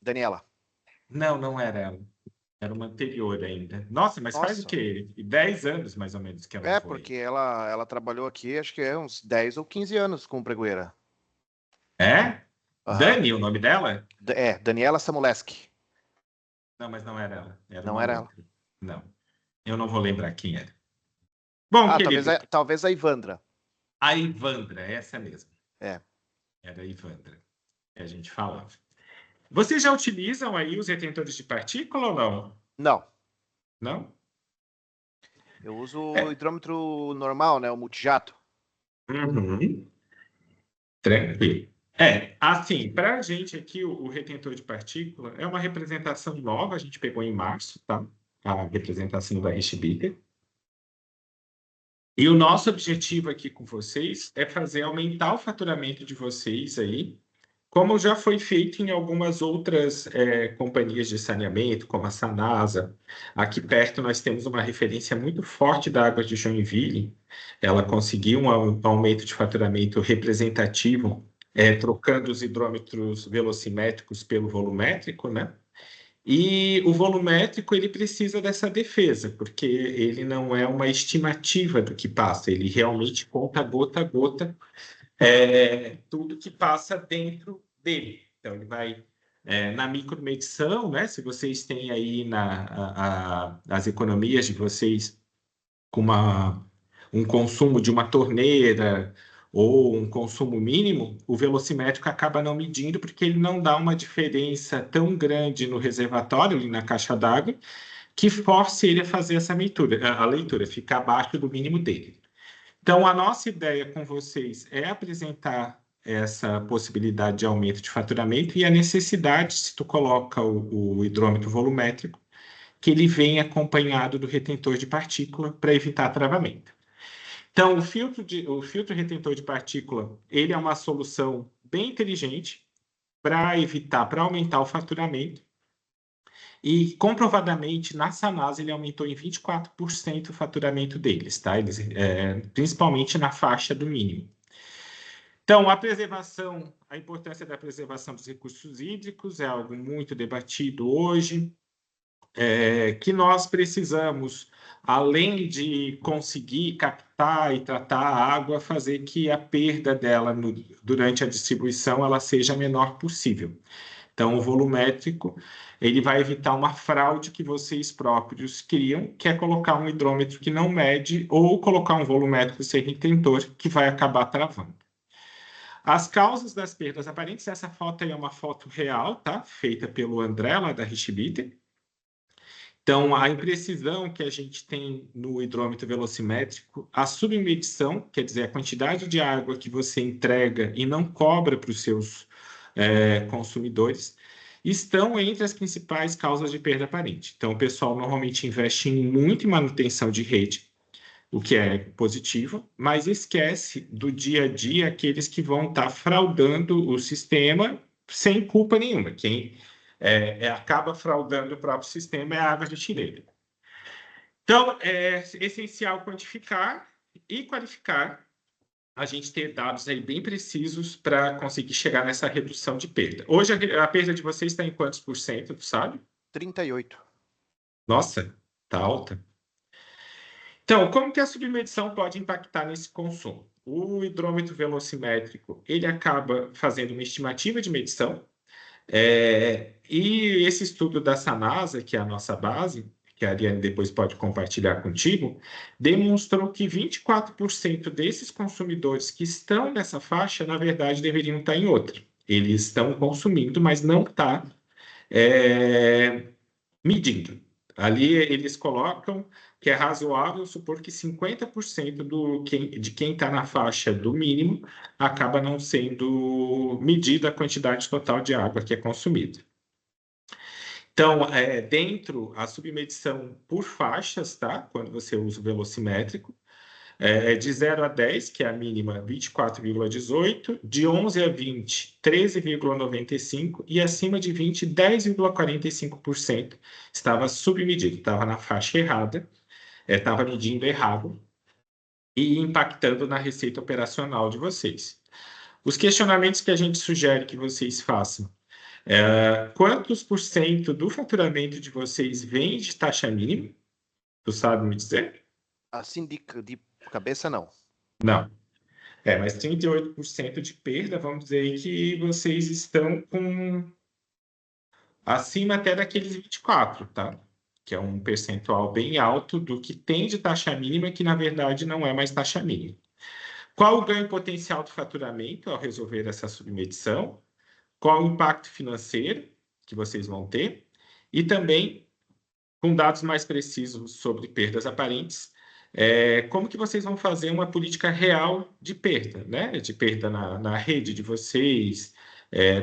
Daniela. Não, não era ela. Era uma anterior ainda. Nossa, mas faz o Nossa, quê? 10 anos, mais ou menos, que ela foi. porque ela trabalhou aqui, acho que é uns 10 ou 15 anos com pregoeira. É? Aham. Dani, o nome dela? Daniela Samuleski. Não, mas não era ela. Era Não uma era ela. outra. Não. Eu não vou lembrar quem era. Bom, Ah, querido, talvez a Ivandra. a Ivandra, essa mesmo. É. Era a Ivandra que a gente falava. Vocês já utilizam aí os retentores de partícula ou não? Não, Não? eu uso o É. hidrômetro normal, né? O multijato. Uhum. Tranquilo. É, assim, para a gente aqui, o retentor de partícula é uma representação nova, a gente pegou em março, tá? A representação da Richtbitter. E o nosso objetivo aqui com vocês é fazer aumentar o faturamento de vocês aí, como já foi feito em algumas outras companhias de saneamento, como a Sanasa. Aqui perto nós temos uma referência muito forte da Água de Joinville. Ela conseguiu um aumento de faturamento representativo, trocando os hidrômetros velocimétricos pelo volumétrico, né? E o volumétrico ele precisa dessa defesa, porque ele não é uma estimativa do que passa, ele realmente conta gota a gota tudo que passa dentro dele. Então, ele vai na micromedição, né? Se vocês têm aí as economias de vocês com um consumo de uma torneira ou um consumo mínimo, o velocimétrico acaba não medindo porque ele não dá uma diferença tão grande no reservatório, ali na caixa d'água, que force ele a fazer essa leitura, a leitura, ficar abaixo do mínimo dele. Então, a nossa ideia com vocês é apresentar essa possibilidade de aumento de faturamento e a necessidade, se tu coloca o hidrômetro volumétrico, que ele venha acompanhado do retentor de partícula para evitar travamento. Então, o filtro retentor de partícula, ele é uma solução bem inteligente para evitar, para aumentar o faturamento. E, comprovadamente, na Sanasa, ele aumentou em 24% o faturamento deles, tá? Principalmente na faixa do mínimo. Então, a importância da preservação dos recursos hídricos é algo muito debatido hoje, que nós precisamos, além de conseguir captar e tratar a água, fazer que a perda dela durante a distribuição ela seja a menor possível. Então, o volumétrico ele vai evitar uma fraude que vocês próprios criam, que é colocar um hidrômetro que não mede ou colocar um volumétrico sem retentor que vai acabar travando. As causas das perdas aparentes, essa foto aí é uma foto real, tá? Feita pelo André, lá da Richtbitter. Então, a imprecisão que a gente tem no hidrômetro velocimétrico, a submedição, quer dizer, a quantidade de água que você entrega e não cobra para os seus consumidores, estão entre as principais causas de perda aparente. Então, o pessoal normalmente investe muito em manutenção de rede, o que é positivo, mas esquece do dia a dia aqueles que vão estar fraudando o sistema sem culpa nenhuma. Quem acaba fraudando o próprio sistema é a água de Chile. Então, é essencial quantificar e qualificar, a gente ter dados aí bem precisos para conseguir chegar nessa redução de perda. Hoje, a perda de vocês está em quantos por cento, tu sabe? 38. Nossa, está alta. Então, como que a submedição pode impactar nesse consumo? O hidrômetro velocimétrico, ele acaba fazendo uma estimativa de medição, e esse estudo da Sanasa, que é a nossa base, que a Ariane depois pode compartilhar contigo, demonstrou que 24% desses consumidores que estão nessa faixa, na verdade, deveriam estar em outra. Eles estão consumindo, mas não está medindo. Ali eles colocam que é razoável supor que 50% de quem está na faixa do mínimo acaba não sendo medida a quantidade total de água que é consumida. Então, dentro a submedição por faixas, tá? Quando você usa o velocimétrico, de 0 a 10, que é a mínima 24,18, de 11 a 20, 13,95 e acima de 20, 10,45% estava submedido, estava na faixa errada, estava medindo errado e impactando na receita operacional de vocês. Os questionamentos que a gente sugere que vocês façam Quantos por cento do faturamento de vocês vem de taxa mínima? Tu sabe me dizer? Assim de cabeça, não. Não. Mas 38% de perda, vamos dizer aí que vocês estão com acima até daqueles 24, tá? Que é um percentual bem alto do que tem de taxa mínima, que na verdade não é mais taxa mínima. Qual o ganho potencial do faturamento ao resolver essa submedição? Qual o impacto financeiro que vocês vão ter? E também, com dados mais precisos sobre perdas aparentes, como que vocês vão fazer uma política real de perda, né? De perda na rede de vocês,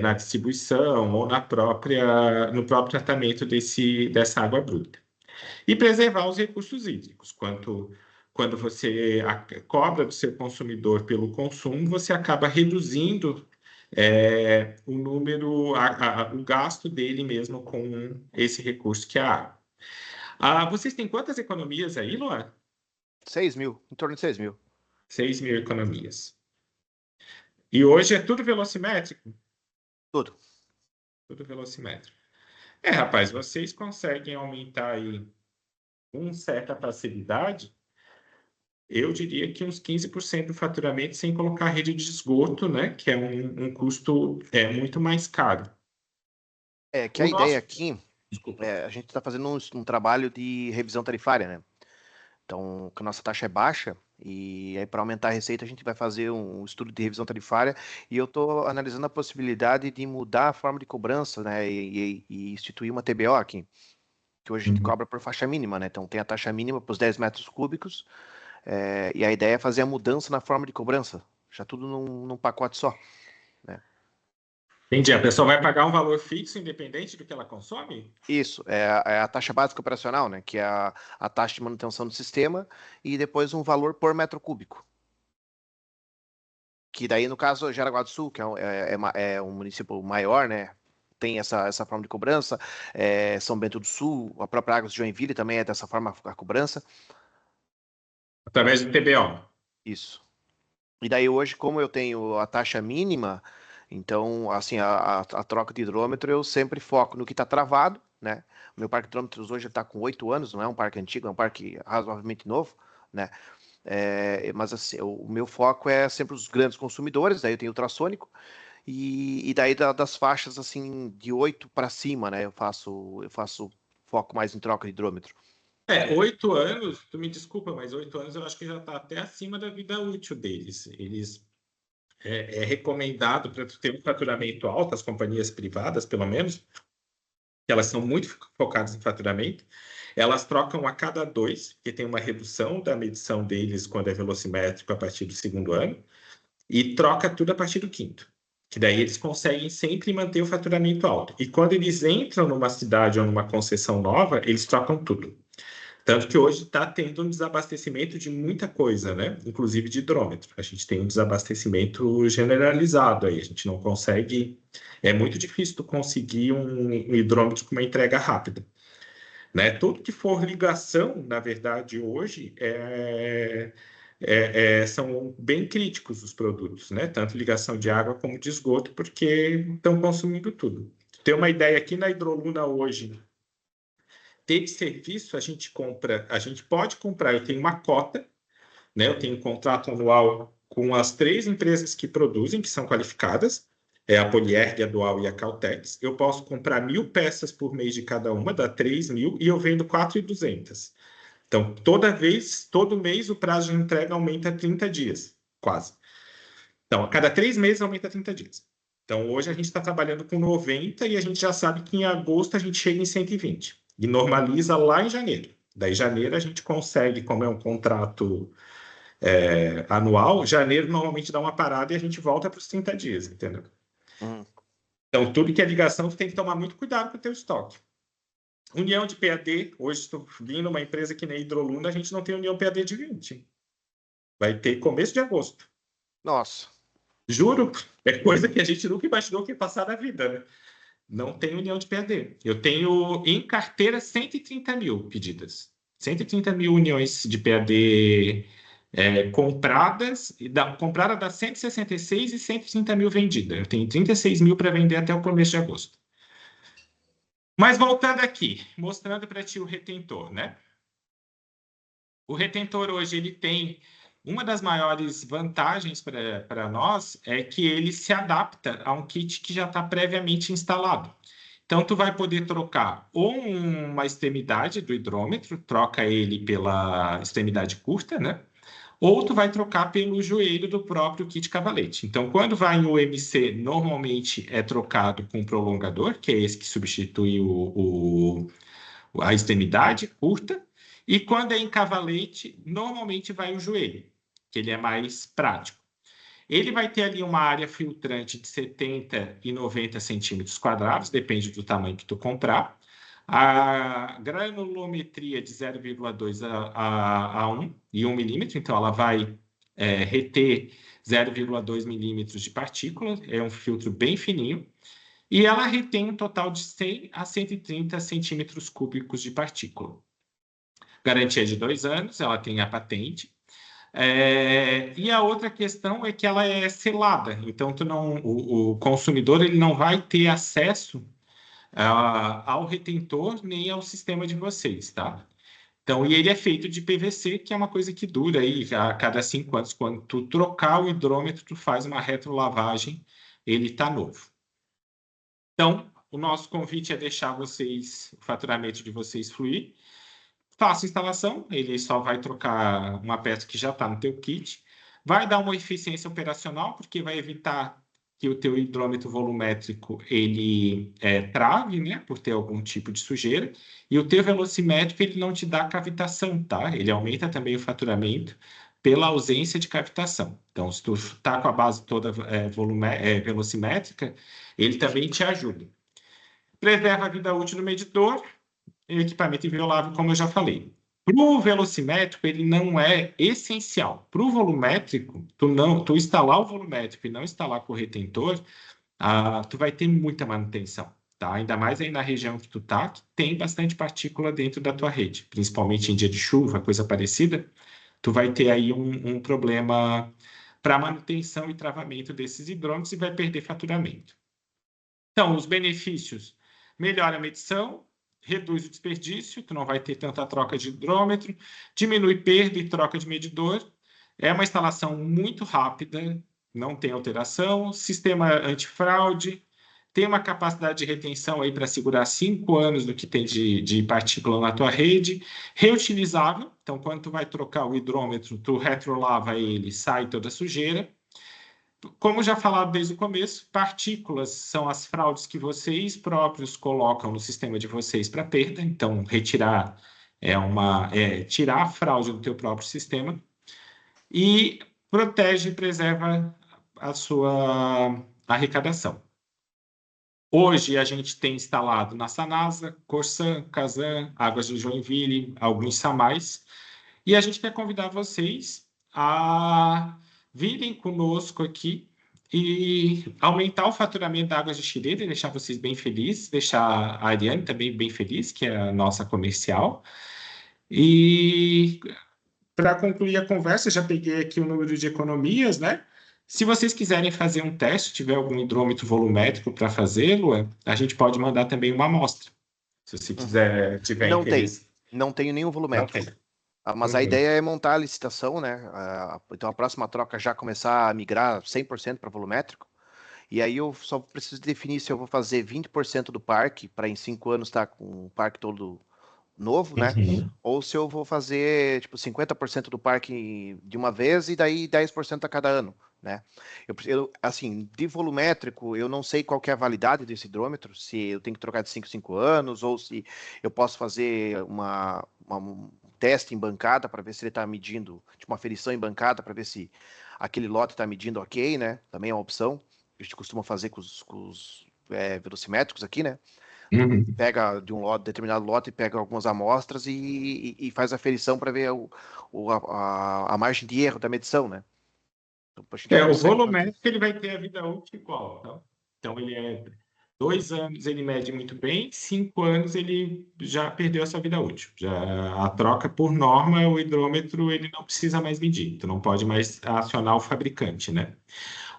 na distribuição ou no próprio tratamento dessa água bruta. E preservar os recursos hídricos. Quando você cobra do seu consumidor pelo consumo, você acaba reduzindo o gasto dele mesmo com esse recurso que é a água. Vocês têm quantas economias aí, Luan? 6 mil, em torno de 6 mil. 6.000 economias. E hoje é tudo velocimétrico? Tudo. Tudo velocimétrico. Rapaz, vocês conseguem aumentar aí com certa facilidade, eu diria que uns 15% do faturamento sem colocar rede de esgoto, né? Que é um custo muito mais caro. Que a ideia aqui, a gente está fazendo um trabalho de revisão tarifária, né? Então, que a nossa taxa é baixa, e aí para aumentar a receita a gente vai fazer um estudo de revisão tarifária, e eu estou analisando a possibilidade de mudar a forma de cobrança, né? E instituir uma TBO aqui, que hoje a gente cobra por faixa mínima, né? Então tem a taxa mínima para os 10 metros cúbicos, e a ideia é fazer a mudança na forma de cobrança, já tudo num pacote só, né? Entendi. A pessoa vai pagar um valor fixo, independente do que ela consome? Isso, é a taxa básica operacional, né? Que é a taxa de manutenção do sistema, e depois um valor por metro cúbico. Que daí, no caso, Jaraguá do Sul, que é um município maior, né? Tem essa forma de cobrança. São Bento do Sul, a própria Águas de Joinville também é dessa forma a cobrança. Através do TBO. Isso. E daí hoje, como eu tenho a taxa mínima, então, assim, a troca de hidrômetro eu sempre foco no que está travado, né? O meu parque de hidrômetros hoje está com 8 anos, não é um parque antigo, é um parque razoavelmente novo, né? Mas assim, o meu foco é sempre os grandes consumidores, daí eu tenho ultrassônico, e daí das faixas assim de 8 para cima, né? Eu faço foco mais em troca de hidrômetro. 8 anos, tu me desculpa, mas 8 anos eu acho que já está até acima da vida útil deles. É recomendado para tu ter um faturamento alto, as companhias privadas, pelo menos, que elas são muito focadas em faturamento, elas trocam a cada 2, que tem uma redução da medição deles quando é velocimétrico a partir do 2º ano, e troca tudo a partir do 5º, que daí eles conseguem sempre manter o faturamento alto. E quando eles entram numa cidade ou numa concessão nova, eles trocam tudo. Tanto que hoje está tendo um desabastecimento de muita coisa, né? Inclusive de hidrômetro. A gente tem um desabastecimento generalizado aí. A gente não consegue. É muito difícil tu conseguir um hidrômetro com uma entrega rápida. Né? Tudo que for ligação, na verdade, hoje são bem críticos os produtos, né? Tanto ligação de água como de esgoto, porque estão consumindo tudo. Ter uma ideia aqui na Hidroluna hoje. Ter serviço, a gente pode comprar, eu tenho uma cota, né? Eu tenho um contrato anual com as 3 empresas que produzem, que são qualificadas, a Polierg, a Dual e a Caltex. Eu posso comprar 1.000 peças por mês de cada uma, dá 3.000, e eu vendo 4.200. Então, todo mês, o prazo de entrega aumenta 30 dias, quase. Então, a cada 3 meses aumenta 30 dias. Então, hoje a gente está trabalhando com 90 e a gente já sabe que em agosto a gente chega em 120 e normaliza lá em janeiro. Daí, janeiro, a gente consegue, como é um contrato anual, janeiro normalmente dá uma parada e a gente volta para os 30 dias, entendeu? Então, tudo que é ligação, tu tem que tomar muito cuidado com o teu estoque. União de PAD, hoje estou vindo uma empresa que nem Hidroluna, a gente não tem união PAD de 20. Vai ter começo de agosto. Nossa. Juro, é coisa que a gente nunca imaginou que ia passar na vida, né? Não tem união de PAD. Eu tenho em carteira 130 mil pedidas. 130 mil uniões de PAD compradas. Comprada dá 166 e 130 mil vendidas. Eu tenho 36 mil para vender até o começo de agosto. Mas voltando aqui, mostrando para ti o retentor, né? O retentor hoje ele tem uma das maiores vantagens para nós é que ele se adapta a um kit que já está previamente instalado. Então, tu vai poder trocar ou uma extremidade do hidrômetro, troca ele pela extremidade curta, né? Ou tu vai trocar pelo joelho do próprio kit cavalete. Então, quando vai em UMC, normalmente é trocado com prolongador, que é esse que substitui a extremidade curta. E quando é em cavalete, normalmente vai o joelho, que ele é mais prático. Ele vai ter ali uma área filtrante de 70 e 90 centímetros quadrados, depende do tamanho que tu comprar. A granulometria de 0,2 a 1 e 1 milímetro, então ela vai reter 0,2 milímetros de partícula, é um filtro bem fininho, e ela retém um total de 100 a 130 centímetros cúbicos de partícula. Garantia de 2 anos, ela tem a patente. E a outra questão é que ela é selada, então o consumidor ele não vai ter acesso ao retentor nem ao sistema de vocês, tá? Então, e ele é feito de PVC, que é uma coisa que dura aí a cada 5 anos. Quando tu trocar o hidrômetro, tu faz uma retrolavagem, ele está novo. Então, o nosso convite é deixar vocês, o faturamento de vocês fluir. Faça a instalação, ele só vai trocar uma peça que já está no teu kit. Vai dar uma eficiência operacional, porque vai evitar que o teu hidrômetro volumétrico ele trave, né, por ter algum tipo de sujeira. E o teu velocimétrico ele não te dá cavitação, tá? Ele aumenta também o faturamento pela ausência de cavitação. Então, se tu está com a base toda velocimétrica, ele também te ajuda. Preserva a vida útil do medidor, equipamento inviolável, como eu já falei. Para o velocimétrico, ele não é essencial. Para o volumétrico, tu instalar o volumétrico e não instalar com o retentor, tu vai ter muita manutenção, tá? Ainda mais aí na região que tu tá, que tem bastante partícula dentro da tua rede, principalmente em dia de chuva, coisa parecida, tu vai ter aí um problema para manutenção e travamento desses hidrômetros e vai perder faturamento. Então, os benefícios: melhora a medição, reduz o desperdício, tu não vai ter tanta troca de hidrômetro, diminui perda e troca de medidor, é uma instalação muito rápida, não tem alteração, sistema antifraude, tem uma capacidade de retenção aí para segurar 5 anos do que tem de partícula na tua rede, reutilizável, então quando tu vai trocar o hidrômetro, tu retrolava ele, sai toda a sujeira. Como já falado desde o começo, partículas são as fraudes que vocês próprios colocam no sistema de vocês para perda. Então, retirar tirar a fraude do teu próprio sistema e protege e preserva a sua arrecadação. Hoje, a gente tem instalado na Sanasa, Corsan, Casan, Águas de Joinville, alguns SAMAIs, e a gente quer convidar vocês a virem conosco aqui e aumentar o faturamento da Águas de Xireda e deixar vocês bem felizes, deixar a Ariane também bem feliz, que é a nossa comercial. E para concluir a conversa, já peguei aqui o número de economias, né? Se vocês quiserem fazer um teste, tiver algum hidrômetro volumétrico para fazê-lo, a gente pode mandar também uma amostra. Se você quiser, tiver interesse. Não tenho nenhum volumétrico. Mas a ideia é montar a licitação, né? Então a próxima troca já começar a migrar 100% para volumétrico. E aí eu só preciso definir se eu vou fazer 20% do parque para em 5 anos estar com o parque todo novo, né? Ou se eu vou fazer tipo 50% do parque de uma vez e daí 10% a cada ano, né? Assim, de volumétrico, eu não sei qual que é a validade desse hidrômetro, se eu tenho que trocar de 5 em 5 anos ou se eu posso fazer um teste em bancada para ver se ele está medindo, tipo uma aferição em bancada para ver se aquele lote está medindo ok, né? Também é uma opção. A gente costuma fazer com os velocimétricos aqui, né? Pega de um determinado lote, pega algumas amostras e faz a aferição para ver a margem de erro da medição, né? Então, o volumétrico ele vai ter a vida útil igual, tá? Então ele é 2 anos ele mede muito bem, 5 anos ele já perdeu a sua vida útil. Já a troca por norma, o hidrômetro ele não precisa mais medir, tu não pode mais acionar o fabricante, né?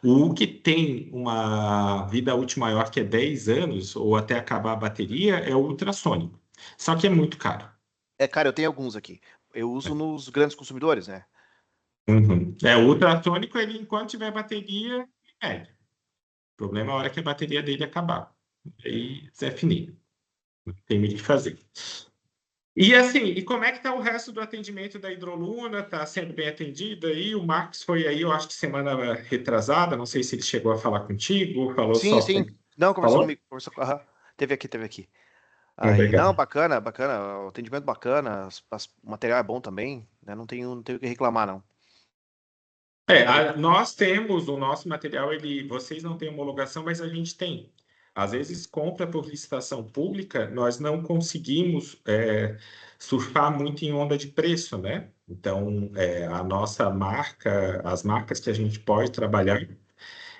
O que tem uma vida útil maior que é 10 anos, ou até acabar a bateria, é o ultrassônico. Só que é muito caro. Cara, eu tenho alguns aqui. Eu uso nos grandes consumidores, né? Uhum. O ultrassônico, ele, enquanto tiver bateria, é. O problema é a hora que a bateria dele acabar. Aí, Zé Fininho. Não tem muito o que fazer. E assim, e como é que está o resto do atendimento da Hidroluna? Está sendo bem atendido aí? O Marcos foi aí, eu acho que semana retrasada, não sei se ele chegou a falar contigo, falou Sim, só sim. com... Não, conversou Falou? comigo. Conversou com... aham. Teve aqui, teve aqui. Aí, Legal. não, bacana, bacana. O atendimento bacana. O material é bom também, né? Não tenho o que reclamar, não. Nós temos o nosso material, vocês não têm homologação, mas a gente tem. Às vezes, compra por licitação pública, nós não conseguimos surfar muito em onda de preço, né? Então, a nossa marca, as marcas que a gente pode trabalhar,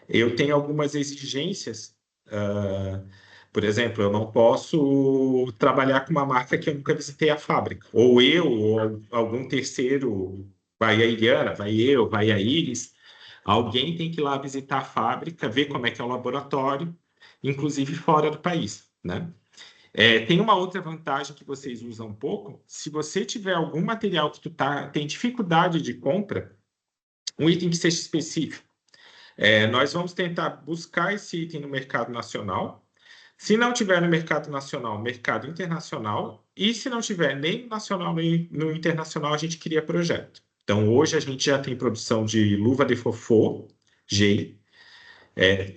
eu tenho algumas exigências. Por exemplo, eu não posso trabalhar com uma marca que eu nunca visitei a fábrica. Ou algum terceiro, vai a Iliana, vai eu, vai a Iris. Alguém tem que ir lá visitar a fábrica, ver como é que é o laboratório, inclusive fora do país, né? Tem uma outra vantagem que vocês usam um pouco. Se você tiver algum material que tem dificuldade de compra, um item que seja específico, nós vamos tentar buscar esse item no mercado nacional. Se não tiver no mercado nacional, mercado internacional. E se não tiver nem no nacional nem no internacional, a gente cria projeto. Então, hoje a gente já tem produção de luva de fofô, GEI.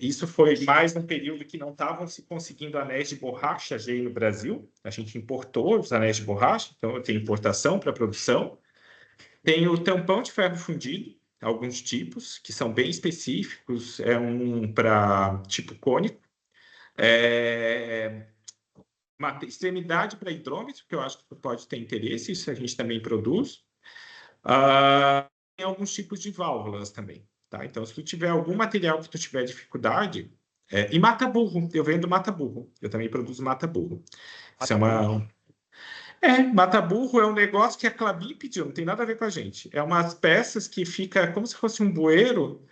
Isso foi mais no período que não estavam se conseguindo anéis de borracha GEI no Brasil. A gente importou os anéis de borracha, então tem importação para produção. Tem o tampão de ferro fundido, alguns tipos, que são bem específicos. É um para tipo cônico. Uma extremidade para hidrômetro, que eu acho que tu pode ter interesse, isso a gente também produz. Tem alguns tipos de válvulas também, tá? Então, se tu tiver algum material que tu tiver dificuldade, e mata-burro, eu vendo mata-burro, eu também produzo mata-burro. Isso é Mata burro. uma... mata-burro é um negócio que a Klabin pediu, não tem nada a ver com a gente. É umas peças que fica como se fosse um bueiro,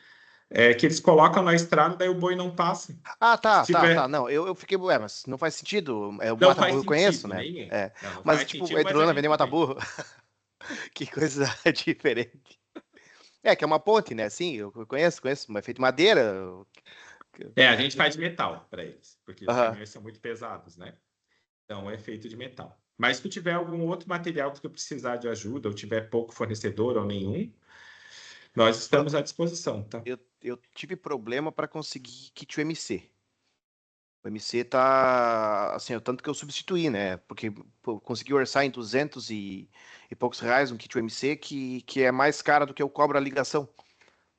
que eles colocam na estrada, daí o boi não passa. Ah, Se tá. tiver... Não, eu fiquei. Mas não faz sentido. O Não mata faz burro eu conheço, sentido, né? nem. É. Não Mas, faz tipo, a sentido, mas a hidrolona vender gente mata vê. burro. Que coisa diferente. Que é uma ponte, né? Sim, eu conheço, mas é feito de madeira. A gente faz de metal para eles, porque os Aham. caminhões são muito pesados, né? Então é feito de metal. Mas se tu tiver algum outro material que tu precisar de ajuda, ou tiver pouco fornecedor ou nenhum, nós estamos à disposição, tá? Eu tive problema para conseguir kit UMC. O MC tá, assim, o tanto que eu substituí, né? Porque pô, eu consegui orçar em 200 e poucos reais um kit UMC que é mais caro do que eu cobro a ligação,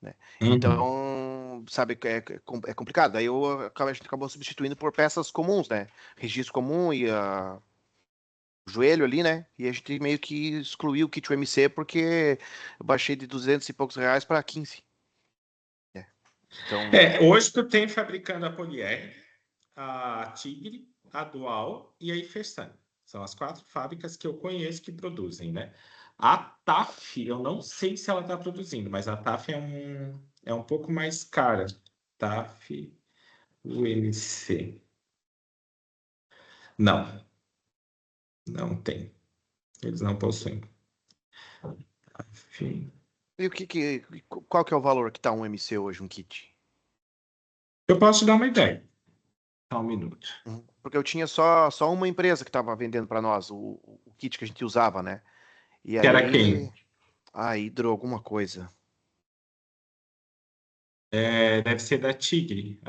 né? Uhum. Então, sabe, é complicado. Aí a gente acabou substituindo por peças comuns, né? Registro comum e o joelho ali, né? E a gente meio que excluiu o kit UMC porque eu baixei de 200 e poucos reais para 15, né? Então, Hoje tu tem fabricando a Polier, a Tigre, a Dual e a Ifersan. São as 4 fábricas que eu conheço que produzem, né? A TAF, eu não sei se ela está produzindo, mas a TAF é um pouco mais cara. TAF UMC. Não, não tem. Eles não possuem. Enfim. e qual que é o valor que tá um MC hoje, um kit? Eu posso te dar uma ideia. Só um minuto. Uhum. Porque eu tinha só uma empresa que estava vendendo para nós o kit que a gente usava, né? E Que era quem? aí, a Hidro alguma coisa. Deve ser da Tigre.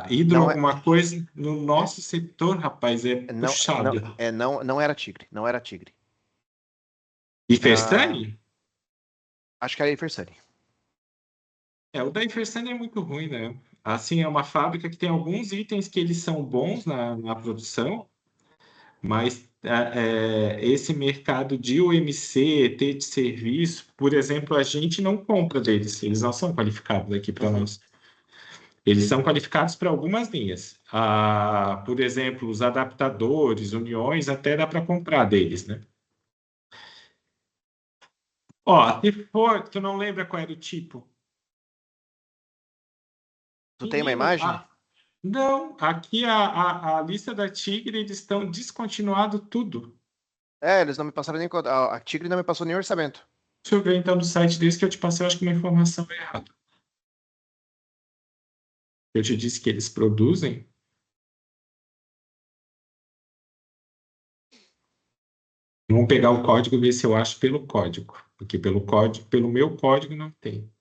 Hidro Não é, alguma coisa no nosso setor, rapaz, é não, não, puxado. não era Tigre, não era Tigre. E Era, Fersani? acho que era Iversani. O da Fersani é muito ruim, né? Assim, é uma fábrica que tem alguns itens que eles são bons na produção, mas esse mercado de UMC, T de serviço, por exemplo, a gente não compra deles, eles não são qualificados aqui para Uhum. nós. Eles são qualificados para algumas linhas. Por exemplo, os adaptadores, uniões, até dá para comprar deles, né? Ó, se for, tu não lembra qual era o tipo? Tu tem uma imagem? Não, aqui a lista da Tigre, eles estão descontinuado tudo. Eles não me passaram nem... A Tigre não me passou nem orçamento. Deixa eu ver então no site deles que eu te passei, eu acho que uma informação é errada. Eu te disse que eles produzem. Vamos pegar o código e ver se eu acho pelo código. Porque pelo meu código não tem.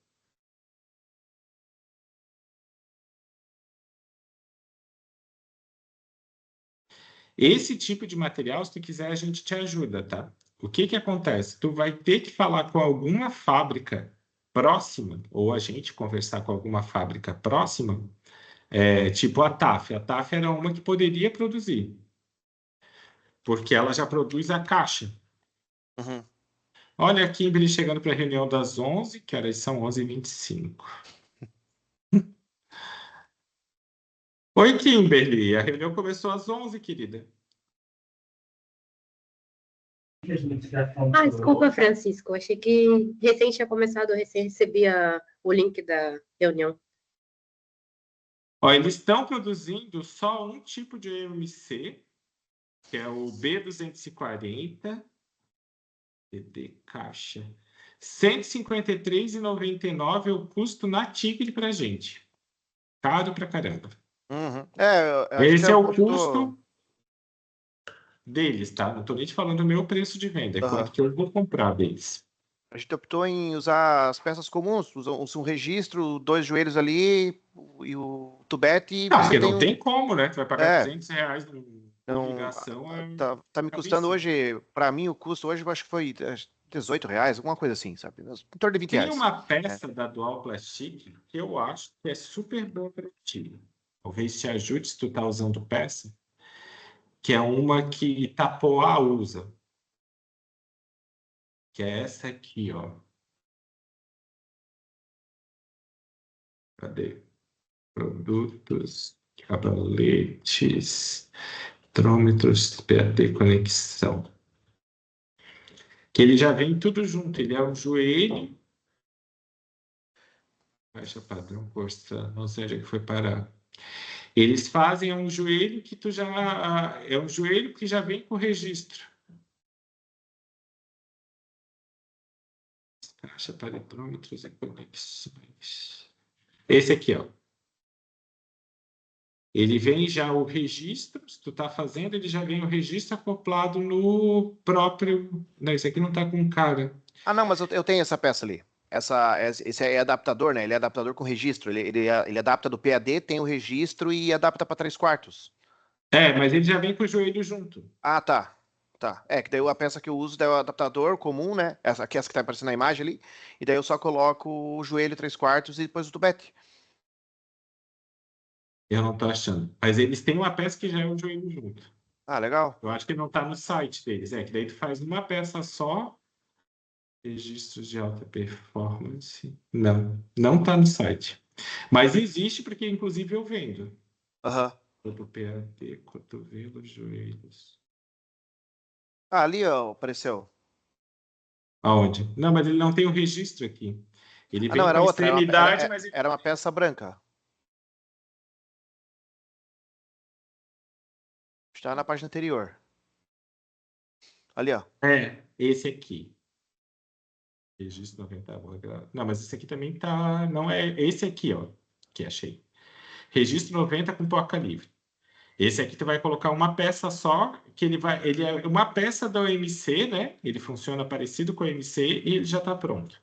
Esse tipo de material, se tu quiser, a gente te ajuda, tá? O que que acontece? Tu vai ter que falar com alguma fábrica próxima, ou a gente conversar com alguma fábrica próxima, tipo a TAF. A TAF era uma que poderia produzir, porque ela já produz a caixa. Uhum. Olha a Kimberly chegando para a reunião das 11, que horas são 11h25. Oi, Kimberly. A reunião começou às 11, querida. Desculpa, Francisco. Achei que recém tinha começado, recém recebia o link da reunião. Ó, eles estão produzindo só um tipo de EMC, que é o B240, CD caixa. R$ 153,99 é o custo na Tigre para a gente. Caro pra caramba. Uhum. Esse é o custo deles, tá? Não estou nem te falando o meu preço de venda, é quanto que eu vou comprar deles. A gente optou em usar as peças comuns, usa um registro, 2 joelhos ali e o tubete. Não, porque não tem como, né? Tu vai pagar R$200 Não, ligação. Tá me custando hoje, para mim, o custo hoje eu acho que foi R$18, alguma coisa assim, sabe? Em torno de R$20. Tem uma peça da Dual Plastic que eu acho que é super boa para ti. Talvez te ajude se tu tá usando peça, que é uma que Itapoá usa. Que é essa aqui, ó. Cadê? Produtos, cabaletes, trômetros, PAD conexão. Que ele já vem tudo junto. Ele é um joelho. Caixa padrão, posta, não sei onde é que foi parar. Eles fazem um joelho que tu já... É um joelho que já vem com registro. Caixa parâmetros e conexões. Esse aqui, ó. Ele vem já o registro, se tu está fazendo, ele já vem o registro acoplado no próprio... Não, esse aqui não está com cara. Não, mas eu tenho essa peça ali. Esse é adaptador, né? Ele é adaptador com registro. Ele adapta do PAD, tem o registro e adapta para 3/4. Mas ele já vem com o joelho junto. Tá. Que daí a peça que eu uso é o adaptador comum, né? Essa que tá aparecendo na imagem ali. E daí eu só coloco o joelho 3/4 e depois o tubete. Eu não tô achando. Mas eles têm uma peça que já é o joelho junto. Legal. Eu acho que não tá no site deles. Que daí tu faz uma peça só. Registros de alta performance. Não tá no site. Mas existe porque, inclusive, eu vendo. Todo PAD, cotovelos, joelhos. Ali, ó, apareceu. Aonde? Não, mas ele não tem o registro aqui. Ele vem não, era com outra. extremidade, mas... Era uma peça branca. Está na página anterior. Ali, ó. Esse aqui. Registro 90. Não, mas esse aqui também tá... Não é esse aqui, ó. Que achei. Registro 90 com placa livre. Esse aqui tu vai colocar uma peça só, que ele é uma peça da OMC, né? Ele funciona parecido com a OMC e ele já está pronto.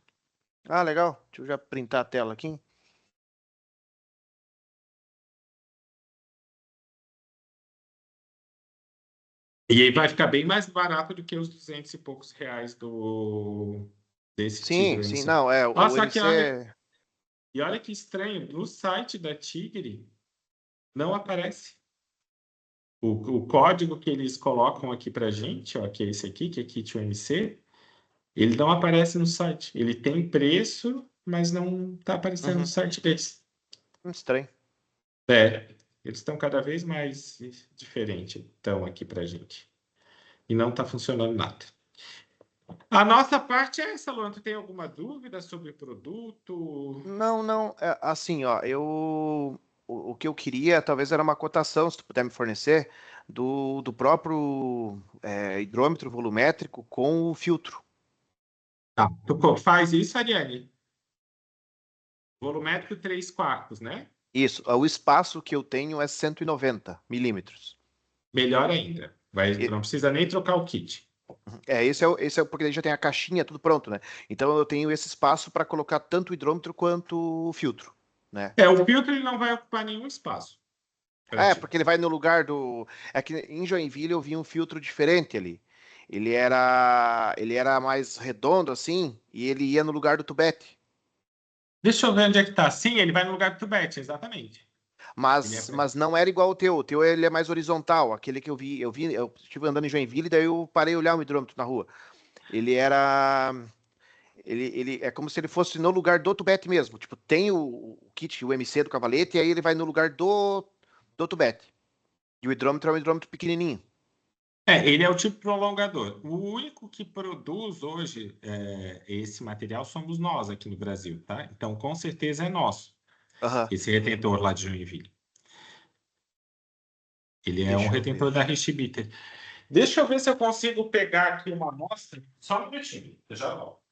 Legal. Deixa eu já printar a tela aqui. E aí vai ficar bem mais barato do que os 200 e poucos reais desse Tigre. Sim, não, Nossa, aqui, olha... E olha que estranho, no site da Tigre não aparece. O código que eles colocam aqui pra gente, ó, que é esse aqui, que é Kit OMC, ele não aparece no site. Ele tem preço, mas não está aparecendo no site deles. Estranho. Eles estão cada vez mais diferentes, estão aqui pra gente. E não está funcionando nada. A nossa parte é essa, Luan. Tu tem alguma dúvida sobre o produto? Não. Assim, ó, o que eu queria, talvez, era uma cotação, se tu puder me fornecer, do próprio hidrômetro volumétrico com o filtro. Tá. Tu faz isso, Ariane? Volumétrico 3/4, né? Isso, o espaço que eu tenho é 190 milímetros. Melhor ainda. Tu não precisa nem trocar o kit. Esse é porque ele já tem a caixinha, tudo pronto, né? Então eu tenho esse espaço para colocar tanto o hidrômetro quanto o filtro, né? O filtro ele não vai ocupar nenhum espaço. Porque ele vai no lugar do. É que em Joinville eu vi um filtro diferente ali. Ele era mais redondo assim e ele ia no lugar do tubete. Deixa eu ver onde é que tá. Sim, ele vai no lugar do tubete, exatamente. Mas não era igual ao teu. O teu ele é mais horizontal. Aquele que eu estive andando em Joinville, daí eu parei a olhar o hidrômetro na rua. Ele era. Ele é como se ele fosse no lugar do tubete mesmo. Tipo, tem o kit, o MC do cavalete, e aí ele vai no lugar do tubete. E o hidrômetro é um hidrômetro pequenininho. Ele é o tipo prolongador. O único que produz hoje esse material somos nós aqui no Brasil, tá? Então, com certeza é nosso, Aham. esse retentor lá de Joinville. Ele é um Deixa eu retentor ver. da Richtbitter. Deixa eu ver se eu consigo pegar aqui uma amostra. Só um minutinho, eu já volto.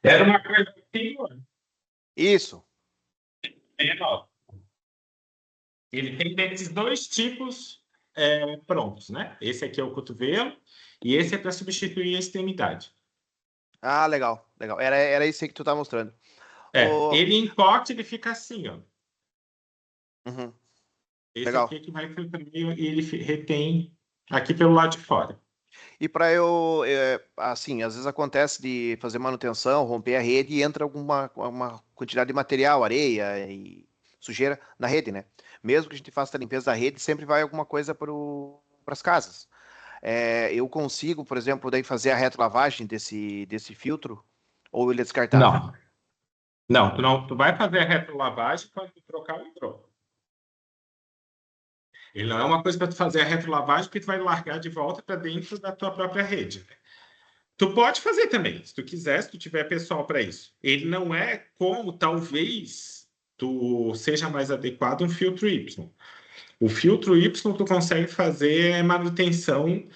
Era uma coisa anterior. Isso. Menor. Ele tem desses dois tipos prontos, né? Esse aqui é o cotovelo e esse é para substituir a extremidade. Ah, legal, legal. Era isso aí que tu tá mostrando. Ele em corte, ele fica assim, ó. Uhum, Esse aqui legal. é que vai filtrar e ele retém aqui pelo lado de fora. E para assim, às vezes acontece de fazer manutenção, romper a rede e entra uma quantidade de material, areia e sujeira na rede, né? Mesmo que a gente faça a limpeza da rede, sempre vai alguma coisa para as casas. Eu consigo, por exemplo, daí fazer a retrolavagem desse filtro ou ele é descartável? Não. Não, tu vai fazer a retrolavagem quando tu trocar o hidrômetro. Ele não é uma coisa para tu fazer a retrolavagem porque tu vai largar de volta para dentro da tua própria rede, né? Tu pode fazer também, se tu quiser, se tu tiver pessoal para isso. Ele não é como talvez tu seja mais adequado um filtro Y. O filtro Y tu consegue fazer manutenção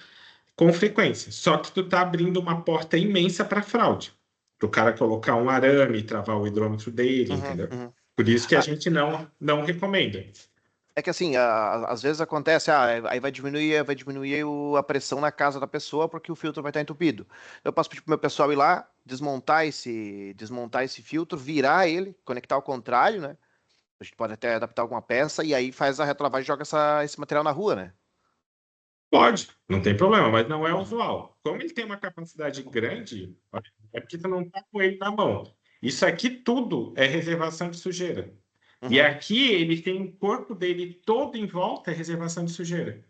com frequência. Só que tu tá abrindo uma porta imensa para fraude. Para o cara colocar um arame e travar o hidrômetro dele, Uhum, entendeu? uhum. Por isso que a Ah, gente não recomenda. é que assim, às vezes acontece, aí vai diminuir a pressão na casa da pessoa porque o filtro vai estar entupido. Eu posso pedir pro meu pessoal ir lá, desmontar esse filtro, virar ele, conectar ao contrário, né? A gente pode até adaptar alguma peça e aí faz a retrolavagem e joga esse material na rua, né? Pode, não tem problema, mas não é Uhum, usual. Como ele tem uma capacidade grande, é porque tu não está com ele na mão. Isso aqui tudo é reservação de sujeira. E uhum. aqui ele tem o corpo dele todo em volta é reservação de sujeira.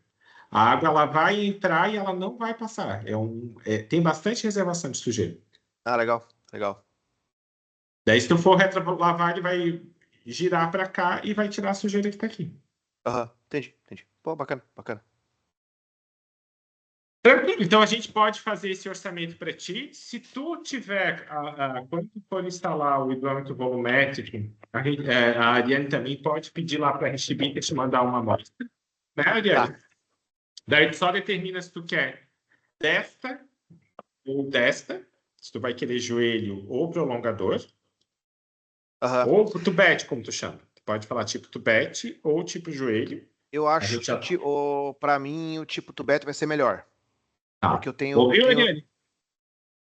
A água ela vai entrar e ela não vai passar. Tem bastante reservação de sujeira. Ah, legal, legal. Daí, se tu for retrolavar, ele vai girar para cá e vai tirar a sujeira que está aqui. Aham, entendi, entendi. Pô, bacana, bacana. Tranquilo, então a gente pode fazer esse orçamento para ti. Se tu tiver, quando tu for instalar o hidrômetro volumétrico, a Ariane também pode pedir lá para a Richtbitter te mandar uma amostra, né, Tá. Ariane? Daí tu só determina se tu quer desta ou desta, se tu vai querer joelho ou prolongador, Aham. ou tubete, como tu chama. Tu pode falar tipo tubete ou tipo joelho. Eu A acho gente que já... para mim o tipo tubete vai ser melhor. Porque eu tenho, Ouviu, Ariane?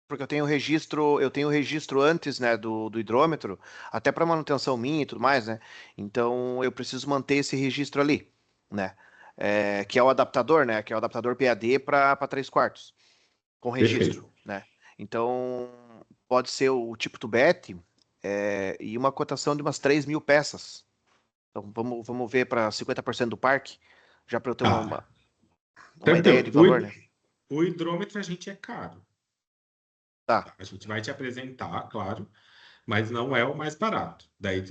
porque eu tenho registro antes, né, do hidrômetro, até para manutenção minha e tudo mais, né? Então eu preciso manter esse registro ali, né? Que é o adaptador, né? Que é o adaptador PAD para 3/4, com registro, Perfeito. né? Então pode ser o tipo tubete e uma cotação de umas 3.000 peças. Então vamos ver para 50% do parque, já para eu ter uma ideia de Tranquilo. valor, né? O hidrômetro a gente é caro. Tá. A gente vai te apresentar, claro, mas não é o mais barato. Daí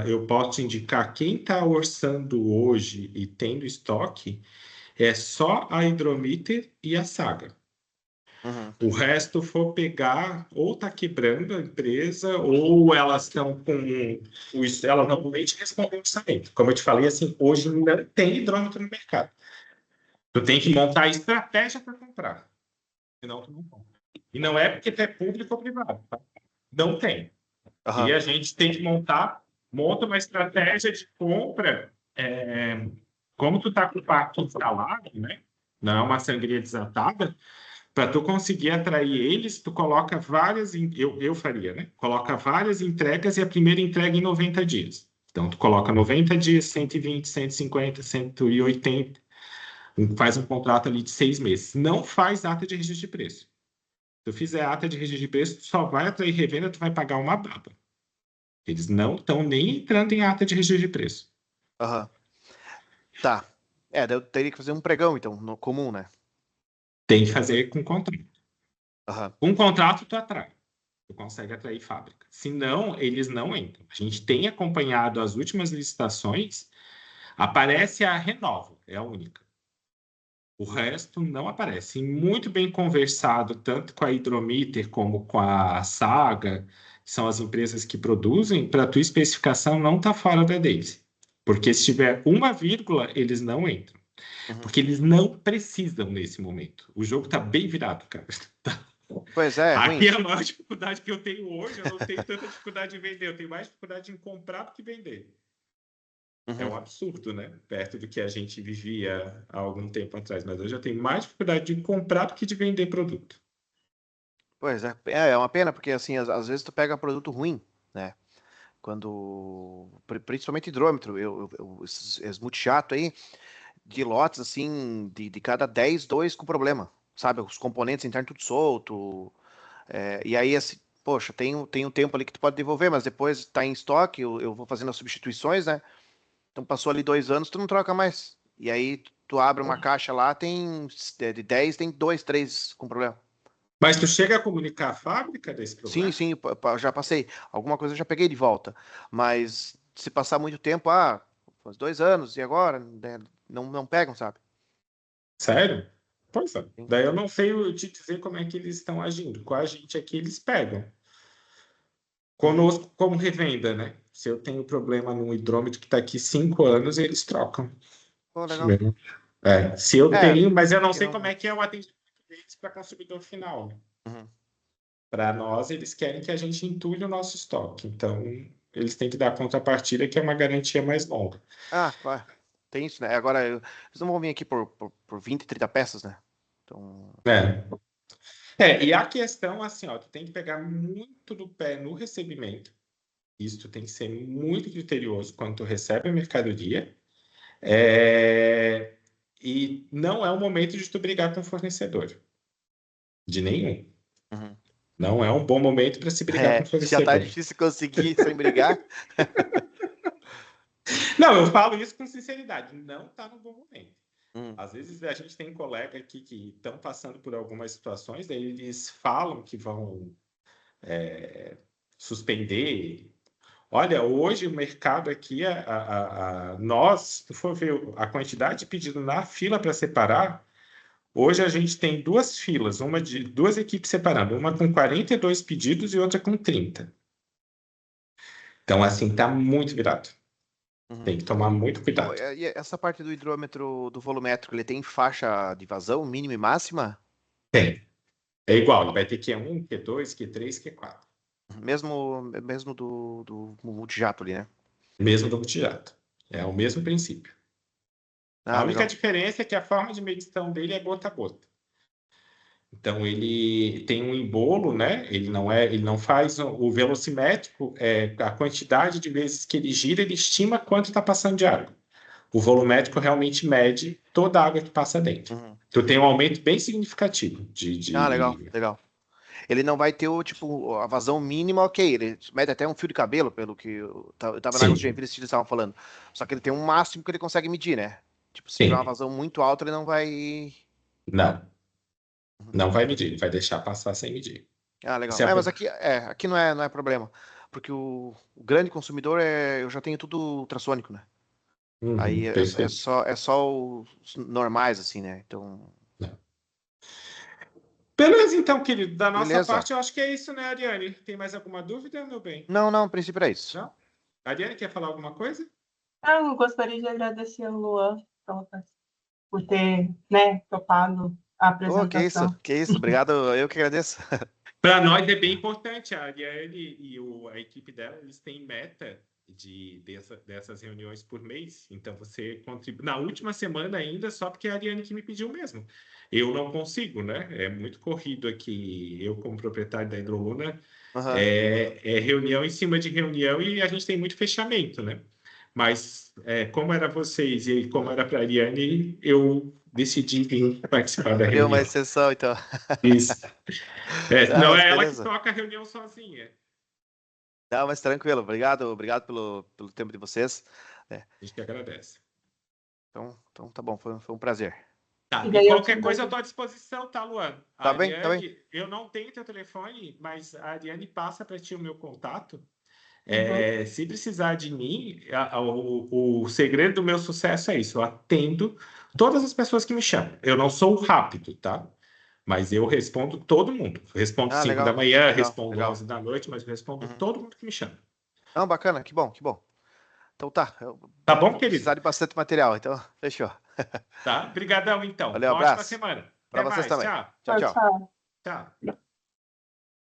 eu posso te indicar quem está orçando hoje e tendo estoque é só a Hidrometer e a Saga. Uhum. O resto for pegar, ou está quebrando a empresa, ou elas estão com elas normalmente respondem o orçamento. Como eu te falei, assim, hoje não tem hidrômetro no mercado. Tu tem que montar estratégia para comprar, senão tu não compra. E não é porque tu é público ou privado, tá? Não tem. E Aham. a gente tem que monta uma estratégia de compra. Como tu está com o parque instalado, né? Não é uma sangria desatada. Para tu conseguir atrair eles, tu coloca várias. Eu faria, né? Coloca várias entregas e a primeira entrega em 90 dias. Então, tu coloca 90 dias, 120, 150, 180. Faz um contrato ali de 6 meses. Não faz ata de registro de preço. Se tu fizer ata de registro de preço, tu só vai atrair revenda, tu vai pagar uma baba. Eles não estão nem entrando em ata de registro de preço. Aham. Tá. Daí eu teria que fazer um pregão, então, no comum, né? Tem que fazer com contrato. Aham. Com contrato, tu atrai. Tu consegue atrair fábrica. Se não, eles não entram. A gente tem acompanhado as últimas licitações, aparece a Renovo, é a única. O resto não aparece. E muito bem conversado, tanto com a Hidrometer como com a Saga, que são as empresas que produzem, para a tua especificação não está fora da deles. Porque se tiver uma vírgula, eles não entram. Uhum. Porque eles não precisam nesse momento. O jogo está bem virado, cara. Pois é ruim Aqui é isso. a maior dificuldade que eu tenho hoje. Eu não tenho tanta dificuldade de vender, eu tenho mais dificuldade em comprar do que vender. É Uhum. um absurdo, né? Perto do que a gente vivia há algum tempo atrás. Mas hoje eu tenho mais dificuldade de comprar do que de vender produto. Pois é. É uma pena, porque assim, às vezes tu pega produto ruim, né? Principalmente hidrômetro, esses multijato aí, de lotes, assim, de cada 10, 2 com problema, sabe? Os componentes internos tudo solto. E aí, assim, poxa, tem um tempo ali que tu pode devolver, mas depois tá em estoque, eu vou fazendo as substituições, né? Então passou ali 2 anos, tu não troca mais. E aí tu abre uma caixa lá, tem de 10, tem 2, 3 com problema. Mas tu chega a comunicar a fábrica desse Sim, problema? sim, já passei. Alguma coisa eu já peguei de volta. Mas se passar muito tempo, faz 2 anos, e agora? Né, não pegam, sabe? Sério? Pois é. Sim. Daí eu não sei te dizer como é que eles estão agindo. Com a gente aqui, eles pegam. Uhum. Conosco, como revenda, né? Se eu tenho problema num hidrômetro que está aqui 5 anos, eles trocam. Pô, legal. Se eu É, tenho, mas eu não que sei não. como é que é o atendimento deles para consumidor final, né? Uhum. Para nós, eles querem que a gente entulhe o nosso estoque. Então, eles têm que dar a contrapartida, que é uma garantia mais longa. Claro. Tem isso, né? Agora, eles não vão vir aqui por 20, 30 peças, né? Então. É. E a questão, assim, ó, tu tem que pegar muito do pé no recebimento. Isso tu tem que ser muito criterioso quando tu recebe a mercadoria. E não é o momento de tu brigar com o fornecedor. De nenhum. Uhum. Não é um bom momento para se brigar com o Já tá fornecedor. difícil conseguir sem brigar. Não, eu falo isso com sinceridade. Não está no bom momento. Hum. Às vezes a gente tem colega aqui que estão passando por algumas situações, daí eles falam que vão suspender. Olha, hoje o mercado aqui, nós, se tu for ver a quantidade de pedido na fila para separar, hoje a gente tem duas filas, uma de duas equipes separando, uma com 42 pedidos e outra com 30. Então, assim, tá muito virado. Uhum. Tem que tomar muito cuidado. E essa parte do hidrômetro do volumétrico, ele tem faixa de vazão mínima e máxima? Tem. É igual, ele vai ter Q1, Q2, Q3, Q4. Mesmo do multijato ali, né? Mesmo do multijato. É o mesmo princípio. A única Legal. diferença é que a forma de medição dele é gota a gota. Então ele tem um embolo, né? Ele não faz o velocimétrico, a quantidade de vezes que ele gira, ele estima quanto está passando de água. O volumétrico realmente mede toda a água que passa dentro. Então tem um aumento bem significativo legal. Ele não vai ter a vazão mínima, ok. Ele mede até um fio de cabelo, pelo que eu tava na água de Joinville, eles estavam falando. Só que ele tem um máximo que ele consegue medir, né? Tipo, se tiver uma vazão muito alta, ele não vai. Não vai medir, ele vai deixar passar sem medir. Legal. Mas aqui não é problema. Porque o grande consumidor eu já tenho tudo ultrassônico, né? Aí é só os normais, assim, né? Então. Beleza, então, querido. Da nossa parte, eu acho que é isso, né, Ariane? Tem mais alguma dúvida, meu bem? Não, a princípio é isso. Não? Ariane, quer falar alguma coisa? Eu gostaria de agradecer ao Luan por ter, né, topado a apresentação. Que isso. Obrigado, eu que agradeço. Para nós é bem importante. A Ariane e a equipe dela, eles têm meta dessas reuniões por mês. Então, você contribui. Na última semana ainda, só porque é a Ariane que me pediu mesmo. Eu não consigo, né? É muito corrido aqui. Eu, como proprietário da Hidroluna, é reunião em cima de reunião e a gente tem muito fechamento, né? Mas, como era vocês e como era para a Ariane, eu decidi vir participar da reunião. Deu uma exceção, então. Isso. Não é ela que toca a reunião sozinha. Não, mas tranquilo. Obrigado pelo tempo de vocês. A gente que agradece. Então tá bom. Foi um prazer. Tá, e qualquer coisa eu estou à disposição, tá, Luan? Tá bem. Eu não tenho teu telefone, mas a Ariane passa para ti o meu contato. Se precisar de mim, o segredo do meu sucesso é isso. Eu atendo todas as pessoas que me chamam. Eu não sou rápido, tá? Mas eu respondo todo mundo. Eu respondo 5 da manhã, respondo 11 da noite, mas eu respondo todo mundo que me chama. Não, bacana, que bom. Então tá. Tá bom, querido? Precisar de bastante material, então fechou. Tá, brigadão então. Valeu, Uma ótima semana. Para vocês também. Tchau. Tchau. Tchau.